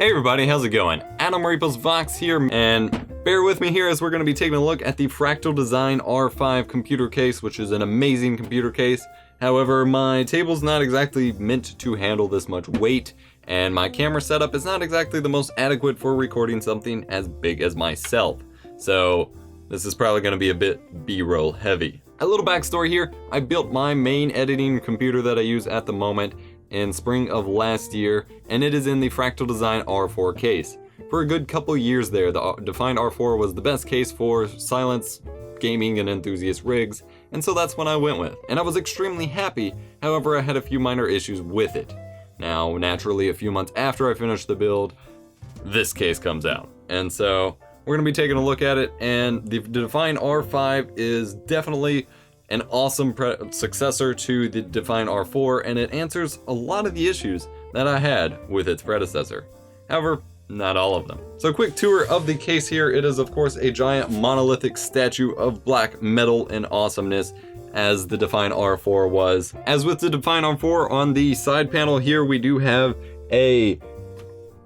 Hey everybody, how's it going? Adam Rapos Vox here, and bear with me here as we're going to be taking a look at the Fractal Design R5 computer case, which is an amazing computer case. However, my table's not exactly meant to handle this much weight, and my camera setup is not exactly the most adequate for recording something as big as myself. So this is probably going to be a bit B-roll heavy. A little backstory here, I built my main editing computer that I use at the moment in spring of last year, and it is in the Fractal Design R4 case. For a good couple years there, the Define R4 was the best case for silence, gaming, and enthusiast rigs, and so that's what I went with. And I was extremely happy, however I had a few minor issues with it. Now, naturally, a few months after I finished the build, this case comes out. And so, we're going to be taking a look at it, and the Define R5 is definitely an awesome successor to the Define R4, and it answers a lot of the issues that I had with its predecessor. However, not all of them. So a quick tour of the case here. It is of course a giant monolithic statue of black metal and awesomeness, as the Define R4 was. As with the Define R4, on the side panel here we do have a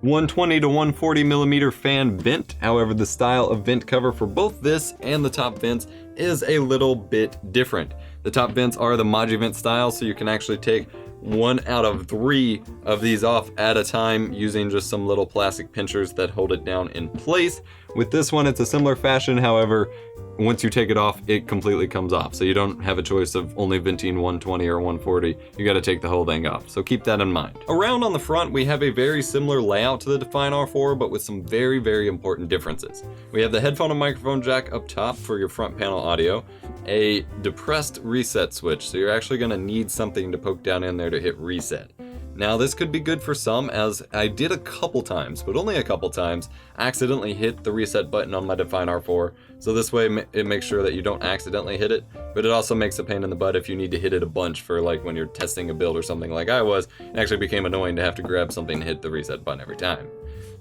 120 to 140 millimeter fan vent. However, the style of vent cover for both this and the top vents is a little bit different. The top vents are the ModuVent style, so you can actually take 1 out of 3 of these off at a time using just some little plastic pinchers that hold it down in place. With this one, it's a similar fashion. However, once you take it off, it completely comes off. So you don't have a choice of only venting 120 or 140. You got to take the whole thing off. So keep that in mind. Around on the front, we have a very similar layout to the Define R4, but with some very, very important differences. We have the headphone and microphone jack up top for your front panel audio, a depressed reset switch. So you're actually going to need something to poke down in there to hit reset. Now this could be good for some, as I did a couple times, but only a couple times, accidentally hit the reset button on my Define R4. So this way it makes sure that you don't accidentally hit it, but it also makes a pain in the butt if you need to hit it a bunch for like when you're testing a build or something like I was. It actually became annoying to have to grab something and hit the reset button every time.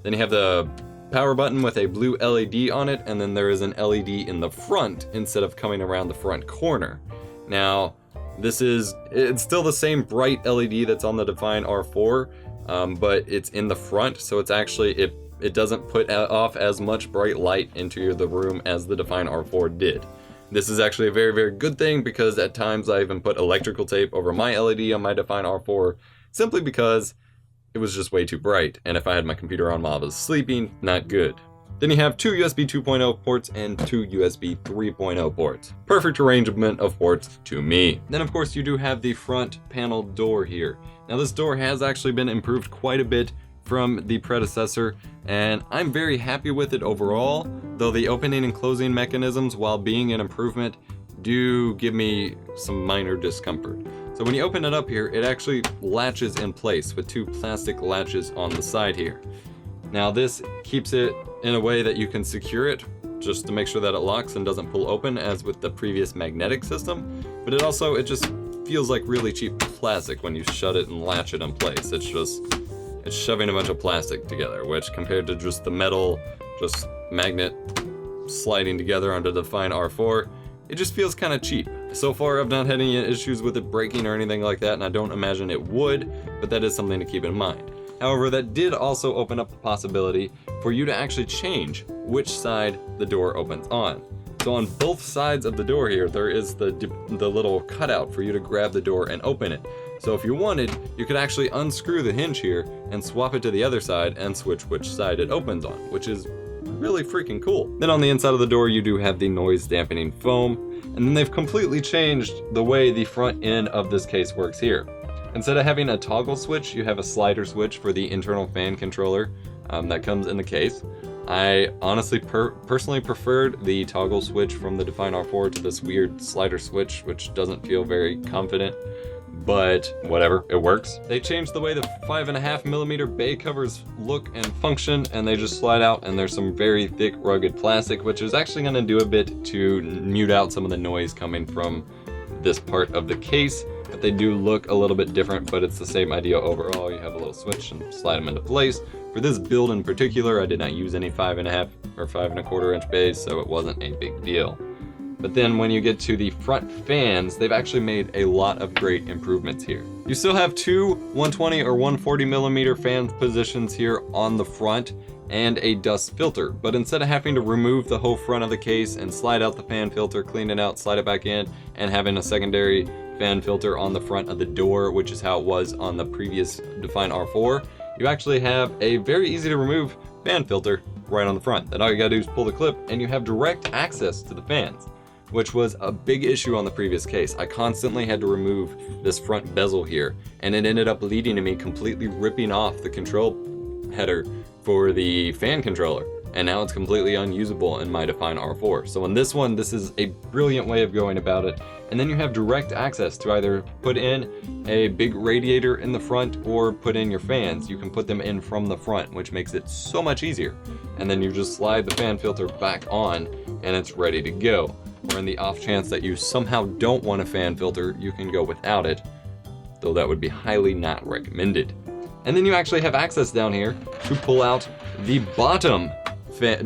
Then you have the power button with a blue LED on it, and then there is an LED in the front instead of coming around the front corner. Now, it's still the same bright LED that's on the Define R4, but it's in the front, so it's actually, it doesn't put off as much bright light into the room as the Define R4 did. This is actually a very, very good thing, because at times I even put electrical tape over my LED on my Define R4, simply because it was just way too bright, and if I had my computer on while I was sleeping, not good. Then you have 2 USB 2.0 ports and 2 USB 3.0 ports. Perfect arrangement of ports to me. Then of course you do have the front panel door here. Now this door has actually been improved quite a bit from the predecessor, and I'm very happy with it overall, though the opening and closing mechanisms, while being an improvement, do give me some minor discomfort. So when you open it up here, it actually latches in place with 2 plastic latches on the side here. Now this keeps it in a way that you can secure it, just to make sure that it locks and doesn't pull open as with the previous magnetic system, but it just feels like really cheap plastic when you shut it and latch it in place. It's shoving a bunch of plastic together, which compared to just the metal, just magnet sliding together onto the Define R4, it just feels kind of cheap. So far I've not had any issues with it breaking or anything like that, and I don't imagine it would, but that is something to keep in mind. However, that did also open up the possibility for you to actually change which side the door opens on. So on both sides of the door here, there is the little cutout for you to grab the door and open it. So if you wanted, you could actually unscrew the hinge here and swap it to the other side and switch which side it opens on, which is really freaking cool. Then on the inside of the door, you do have the noise dampening foam, and then they've completely changed the way the front end of this case works here. Instead of having a toggle switch, you have a slider switch for the internal fan controller that comes in the case. I honestly personally preferred the toggle switch from the Define R4 to this weird slider switch, which doesn't feel very confident, but whatever, it works. They changed the way the 5.5 millimeter bay covers look and function, and they just slide out, and there's some very thick, rugged plastic, which is actually going to do a bit to mute out some of the noise coming from this part of the case. But they do look a little bit different, but it's the same idea overall. You have a little switch and slide them into place. For this build in particular, I did not use any 5.5 or 5.25 inch bays, so it wasn't a big deal. But then when you get to the front fans, they've actually made a lot of great improvements here. You still have two 120 or 140 millimeter fan positions here on the front and a dust filter, but instead of having to remove the whole front of the case and slide out the fan filter, clean it out, slide it back in, and having a secondary fan filter on the front of the door, which is how it was on the previous Define R4, you actually have a very easy to remove fan filter right on the front. Then all you gotta do is pull the clip and you have direct access to the fans, which was a big issue on the previous case. I constantly had to remove this front bezel here, and it ended up leading to me completely ripping off the control header for the fan controller, and now it's completely unusable in my Define R4. So in this one, this is a brilliant way of going about it. And then you have direct access to either put in a big radiator in the front or put in your fans. You can put them in from the front, which makes it so much easier. And then you just slide the fan filter back on and it's ready to go. Or in the off chance that you somehow don't want a fan filter, you can go without it, though that would be highly not recommended. And then you actually have access down here to pull out the bottom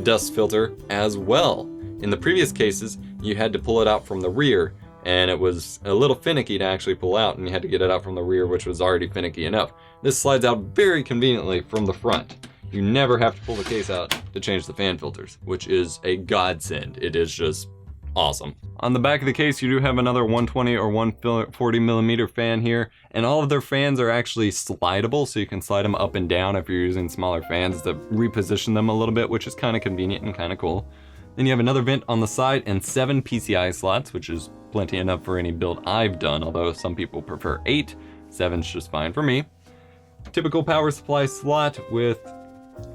dust filter as well. In the previous cases, you had to pull it out from the rear, and it was a little finicky to actually pull out, and you had to get it out from the rear, which was already finicky enough. This slides out very conveniently from the front. You never have to pull the case out to change the fan filters, which is a godsend. It is just awesome. On the back of the case, you do have another 120 or 140 millimeter fan here, and all of their fans are actually slidable, so you can slide them up and down if you're using smaller fans to reposition them a little bit, which is kind of convenient and kind of cool. Then you have another vent on the side and 7 PCI slots, which is plenty enough for any build I've done, although some people prefer 8. 7's just fine for me. Typical power supply slot with,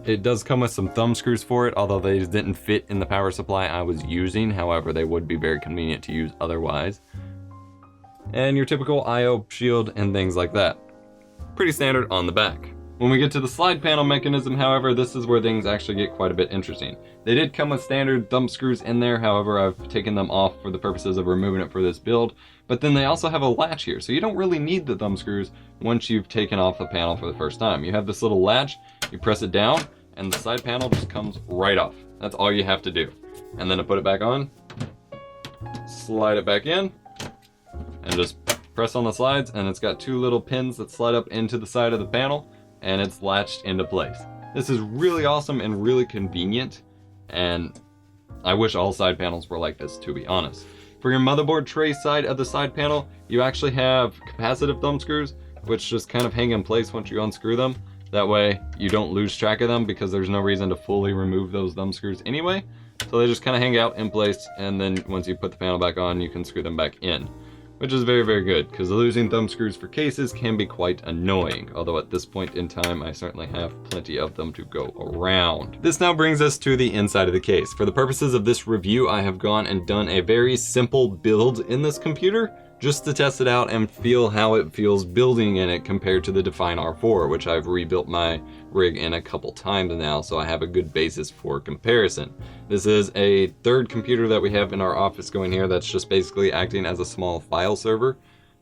it does come with some thumb screws for it, although they didn't fit in the power supply I was using. However, they would be very convenient to use otherwise. And your typical I/O shield and things like that. Pretty standard on the back. When we get to the slide panel mechanism, however, this is where things actually get quite a bit interesting. They did come with standard thumb screws in there, however, I've taken them off for the purposes of removing it for this build. But then they also have a latch here, so you don't really need the thumb screws once you've taken off the panel for the first time. You have this little latch, you press it down, and the side panel just comes right off. That's all you have to do. And then to put it back on, slide it back in, and just press on the slides, and it's got 2 little pins that slide up into the side of the panel, and it's latched into place. This is really awesome and really convenient, and I wish all side panels were like this, to be honest. For your motherboard tray side of the side panel, you actually have capacitive thumb screws, which just kind of hang in place once you unscrew them. That way you don't lose track of them, because there's no reason to fully remove those thumb screws anyway. So they just kind of hang out in place, and then once you put the panel back on, you can screw them back in. Which is very, very good, because losing thumb screws for cases can be quite annoying, although at this point in time, I certainly have plenty of them to go around. This now brings us to the inside of the case. For the purposes of this review, I have gone and done a very simple build in this computer, just to test it out and feel how it feels building in it compared to the Define R4, which I've rebuilt my rig in a couple times now, so I have a good basis for comparison. This is a third computer that we have in our office going here that's just basically acting as a small file server.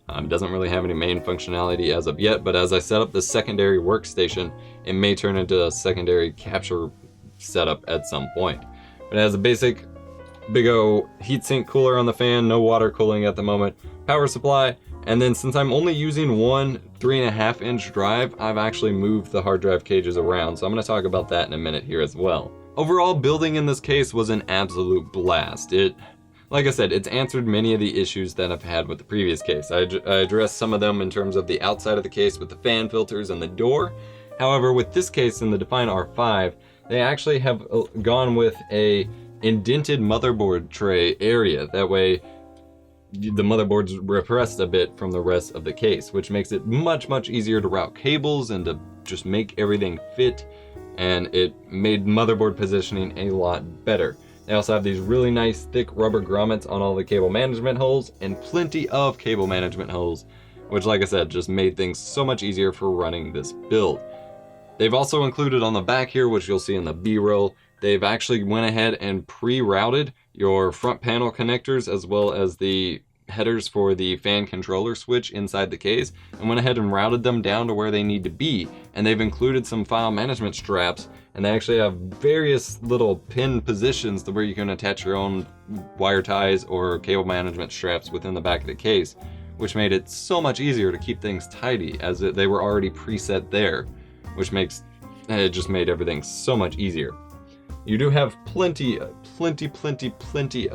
It doesn't really have any main functionality as of yet, but as I set up the secondary workstation, it may turn into a secondary capture setup at some point. But it has a basic big O heatsink cooler on the fan, no water cooling at the moment, power supply, and then since I'm only using one 3.5-inch drive, I've actually moved the hard drive cages around, so I'm going to talk about that in a minute here as well. Overall, building in this case was an absolute blast. Like I said, it's answered many of the issues that I've had with the previous case. I addressed some of them in terms of the outside of the case with the fan filters and the door. However, with this case in the Define R5, they actually have gone with a indented motherboard tray area. That way the motherboard's repressed a bit from the rest of the case, which makes it much, much easier to route cables and to just make everything fit, and it made motherboard positioning a lot better. They also have these really nice thick rubber grommets on all the cable management holes and plenty of cable management holes, which, like I said, just made things so much easier for running this build. They've also included on the back here, which you'll see in the B-roll, they've actually went ahead and pre-routed your front panel connectors as well as the headers for the fan controller switch inside the case and went ahead and routed them down to where they need to be. And they've included some file management straps, and they actually have various little pin positions to where you can attach your own wire ties or cable management straps within the back of the case, which made it so much easier to keep things tidy as they were already preset there, which makes it just made everything so much easier. You do have plenty of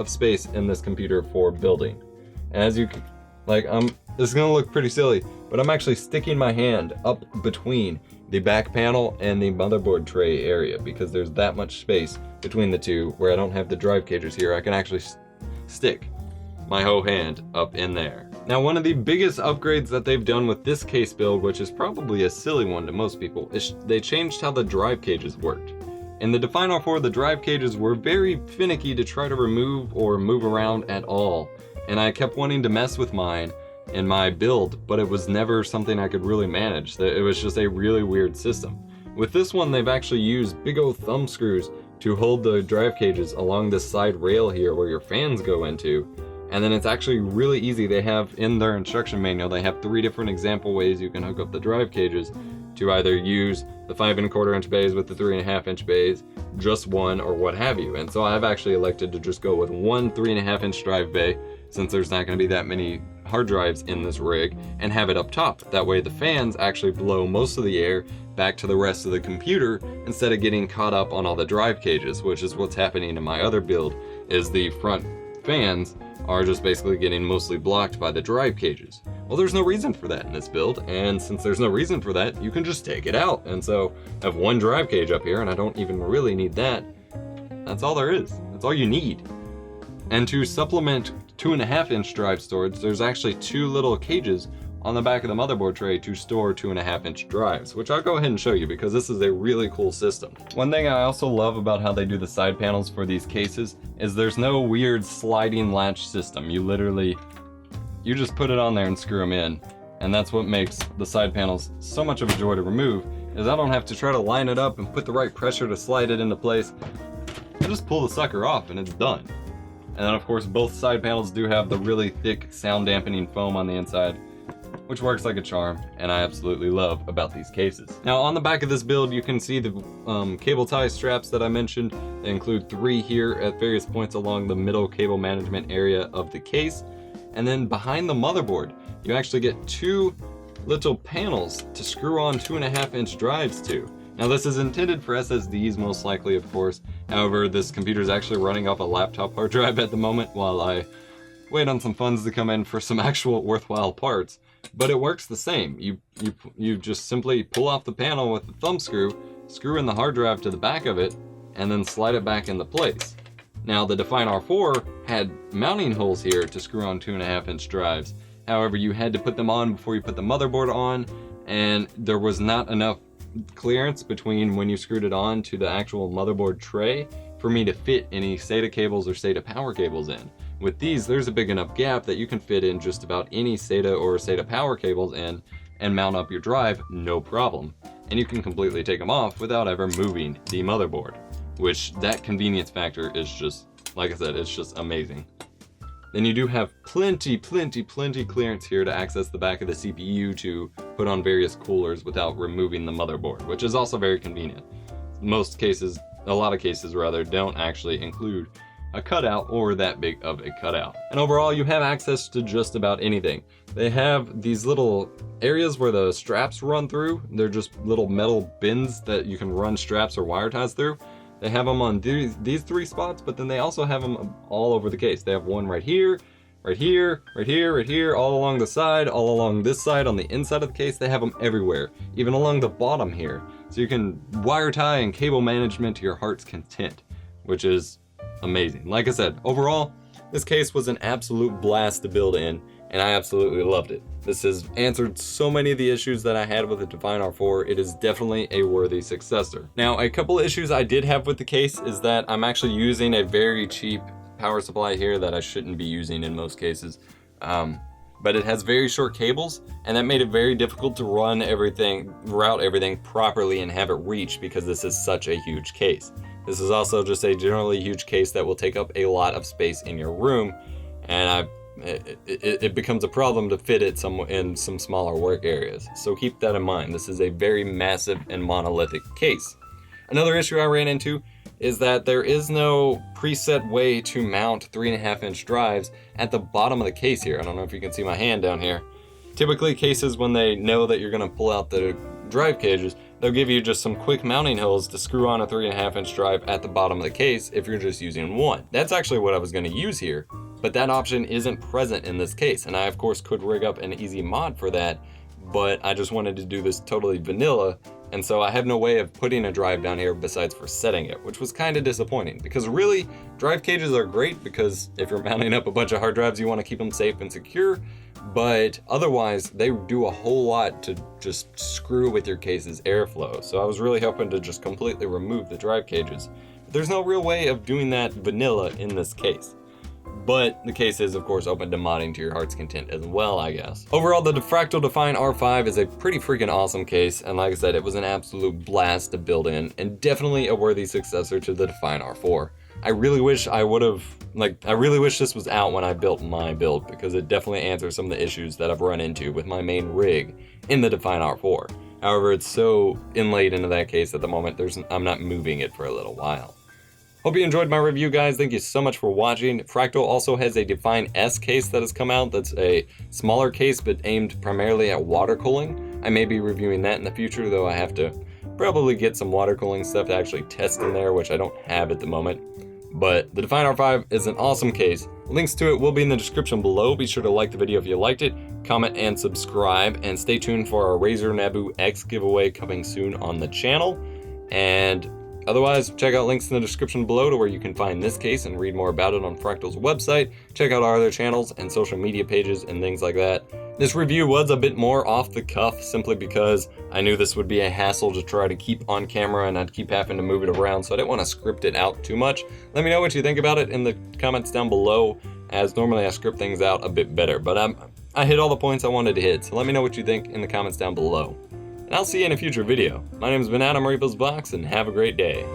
space in this computer for building. As you can, this is gonna look pretty silly, but I'm actually sticking my hand up between the back panel and the motherboard tray area because there's that much space between the two where I don't have the drive cages here. I can actually stick my whole hand up in there. Now, one of the biggest upgrades that they've done with this case build, which is probably a silly one to most people, is they changed how the drive cages worked. In the Define R4, the drive cages were very finicky to try to remove or move around at all, and I kept wanting to mess with mine in my build, but it was never something I could really manage. It was just a really weird system. With this one, they've actually used big old thumb screws to hold the drive cages along this side rail here where your fans go into, and then it's actually really easy. They have in their instruction manual, they have 3 different example ways you can hook up the drive cages to either use the 5 1/4 inch bays with the 3 1/2 inch bays, just one, or what have you. And so I've actually elected to just go with one 3 1/2 inch drive bay, since there's not going to be that many hard drives in this rig, and have it up top. That way the fans actually blow most of the air back to the rest of the computer instead of getting caught up on all the drive cages, which is what's happening in my other build, is the front fans are just basically getting mostly blocked by the drive cages. Well, there's no reason for that in this build, and since there's no reason for that, you can just take it out. And so I have one drive cage up here, and I don't even really need that. That's all there is. That's all you need. And to supplement 2 1/2 inch drive storage, there's actually 2 little cages on the back of the motherboard tray to store 2 1/2 inch drives, which I'll go ahead and show you because this is a really cool system. One thing I also love about how they do the side panels for these cases is there's no weird sliding latch system. You just put it on there and screw them in, and that's what makes the side panels so much of a joy to remove, is I don't have to try to line it up and put the right pressure to slide it into place. I just pull the sucker off and it's done. And then of course both side panels do have the really thick sound dampening foam on the inside, which works like a charm, and I absolutely love about these cases. Now on the back of this build, you can see the cable tie straps that I mentioned. They include 3 here at various points along the middle cable management area of the case. And then behind the motherboard, you actually get 2 little panels to screw on 2 1/2 inch drives to. Now this is intended for SSDs most likely, of course. However, this computer is actually running off a laptop hard drive at the moment while I wait on some funds to come in for some actual worthwhile parts. But it works the same. You just simply pull off the panel with the thumb screw, screw in the hard drive to the back of it, and then slide it back into place. Now the Define R4 had mounting holes here to screw on 2 1/2 inch drives. However, you had to put them on before you put the motherboard on, and there was not enough clearance between when you screwed it on to the actual motherboard tray for me to fit any SATA cables or SATA power cables in. With these, there's a big enough gap that you can fit in just about any SATA or SATA power cables in and mount up your drive, no problem. And you can completely take them off without ever moving the motherboard, which that convenience factor is just, like I said, it's just amazing. Then you do have plenty clearance here to access the back of the CPU to put on various coolers without removing the motherboard, which is also very convenient. Most cases, a lot of cases rather, don't actually include a cutout or that big of a cutout. And overall, you have access to just about anything. They have these little areas where the straps run through. They're just little metal bins that you can run straps or wire ties through. They have them on these 3 spots, but then they also have them all over the case. They have one right here, right here, right here, right here, all along the side, all along this side on the inside of the case. They have them everywhere, even along the bottom here. So you can wire tie and cable management to your heart's content, which is amazing. Like I said, overall, this case was an absolute blast to build in, and I absolutely loved it. This has answered so many of the issues that I had with the Define R4. It is definitely a worthy successor. Now, a couple of issues I did have with the case is that I'm actually using a very cheap power supply here that I shouldn't be using in most cases. But it has very short cables, and that made it very difficult to route everything properly and have it reach because this is such a huge case. This is also just a generally huge case that will take up a lot of space in your room, and I it becomes a problem to fit it in some smaller work areas. So keep that in mind. This is a very massive and monolithic case. Another issue I ran into is that there is no preset way to mount 3.5-inch drives at the bottom of the case here. I don't know if you can see my hand down here. Typically cases, when they know that you're gonna pull out the drive cages, they'll give you just some quick mounting holes to screw on a 3.5-inch drive at the bottom of the case if you're just using one. That's actually what I was gonna use here, but that option isn't present in this case. And I of course could rig up an easy mod for that, but I just wanted to do this totally vanilla. And so I have no way of putting a drive down here besides for setting it, which was kind of disappointing, because really drive cages are great because if you're mounting up a bunch of hard drives, you want to keep them safe and secure, but otherwise they do a whole lot to just screw with your case's airflow. So I was really hoping to just completely remove the drive cages. But there's no real way of doing that vanilla in this case. But the case is, of course, open to modding to your heart's content as well, I guess. Overall, the Fractal Define R5 is a pretty freaking awesome case, and like I said, it was an absolute blast to build in, and definitely a worthy successor to the Define R4. I really wish this was out when I built my build, because it definitely answers some of the issues that I've run into with my main rig in the Define R4. However, it's so inlaid into that case at the moment, I'm not moving it for a little while. Hope you enjoyed my review, guys. Thank you so much for watching. Fractal also has a Define S case that has come out that's a smaller case but aimed primarily at water cooling. I may be reviewing that in the future, though I have to probably get some water cooling stuff to actually test in there, which I don't have at the moment. But the Define R5 is an awesome case. Links to it will be in the description below. Be sure to like the video if you liked it, comment and subscribe, and stay tuned for our Razer Nabu X giveaway coming soon on the channel. And otherwise, check out links in the description below to where you can find this case and read more about it on Fractal's website. Check out our other channels and social media pages and things like that. This review was a bit more off the cuff simply because I knew this would be a hassle to try to keep on camera and I'd keep having to move it around, so I didn't want to script it out too much. Let me know what you think about it in the comments down below, as normally I script things out a bit better, but I hit all the points I wanted to hit, so let me know what you think in the comments down below. And I'll see you in a future video. My name has been Adam Reaples Box, and have a great day.